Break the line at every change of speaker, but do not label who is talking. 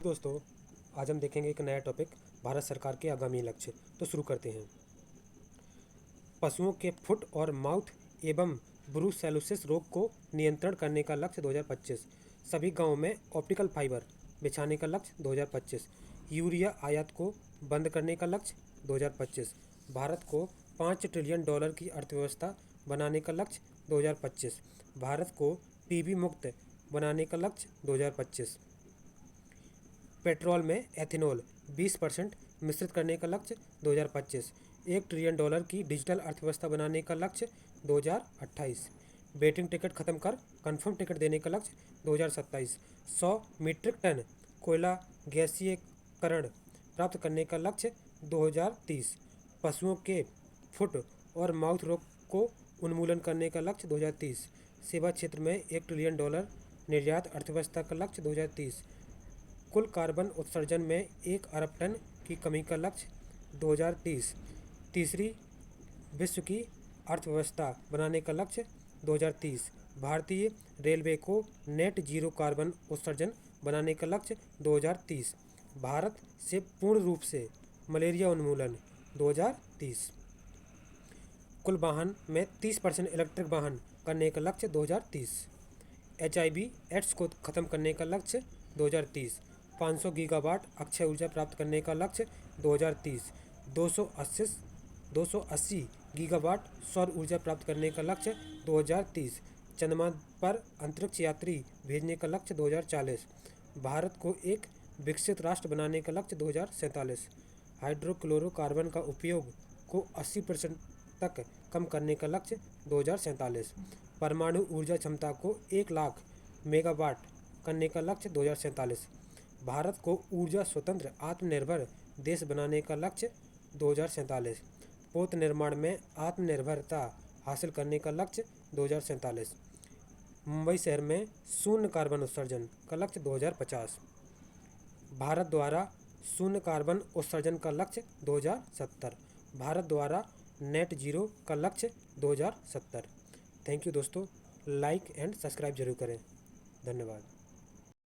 दोस्तों, आज हम देखेंगे एक नया टॉपिक, भारत सरकार के आगामी लक्ष्य। तो शुरू करते हैं। पशुओं के फुट और माउथ एवं ब्रुसेलोसिस रोग को नियंत्रण करने का लक्ष्य 2025। सभी गांवों में ऑप्टिकल फाइबर बिछाने का लक्ष्य 2025। यूरिया आयात को बंद करने का लक्ष्य 2025। भारत को $5 ट्रिलियन की अर्थव्यवस्था बनाने का लक्ष्य 2025। भारत को टीबी मुक्त बनाने का लक्ष्य 2025। पेट्रोल में एथेनॉल 20% मिश्रित करने का लक्ष्य 2025। $1 ट्रिलियन की डिजिटल अर्थव्यवस्था बनाने का लक्ष्य 2028। वेटिंग टिकट खत्म कर कंफर्म टिकट देने का लक्ष्य 2027। 100 मीट्रिक टन कोयला गैसीकरण प्राप्त करने का लक्ष्य 2030। पशुओं के फुट और माउथ रोग को उन्मूलन करने का लक्ष्य 2030। सेवा क्षेत्र में $1 ट्रिलियन निर्यात अर्थव्यवस्था का लक्ष्य 2030। कुल कार्बन उत्सर्जन में 1 अरब टन की कमी का लक्ष्य 2030। तीसरी विश्व की अर्थव्यवस्था बनाने का लक्ष्य 2030। भारतीय रेलवे को नेट जीरो कार्बन उत्सर्जन बनाने का लक्ष्य 2030। भारत से पूर्ण रूप से मलेरिया उन्मूलन 2030। कुल वाहन में 30% इलेक्ट्रिक वाहन करने का लक्ष्य 2030। HIV एड्स को खत्म करने का लक्ष्य 2030। 500 गीगावाट अक्षय ऊर्जा प्राप्त करने का लक्ष्य 2030। 280 गीगावाट सौर ऊर्जा प्राप्त करने का लक्ष्य 2030। चंद्रमा पर अंतरिक्ष यात्री भेजने का लक्ष्य 2040। भारत को एक विकसित राष्ट्र बनाने का लक्ष्य 2047। हाइड्रोक्लोरोकार्बन का उपयोग को 80% तक कम करने का लक्ष्य 2047। परमाणु ऊर्जा क्षमता को 1 लाख मेगावाट करने का लक्ष्य 2047। भारत को ऊर्जा स्वतंत्र आत्मनिर्भर देश बनाने का लक्ष्य 2047। पोत निर्माण में आत्मनिर्भरता हासिल करने का लक्ष्य 2047। मुंबई शहर में शून्य कार्बन उत्सर्जन का लक्ष्य 2050। भारत द्वारा शून्य कार्बन उत्सर्जन का लक्ष्य 2070। भारत द्वारा नेट जीरो का लक्ष्य 2070। थैंक यू दोस्तों, लाइक एंड सब्सक्राइब जरूर करें। धन्यवाद।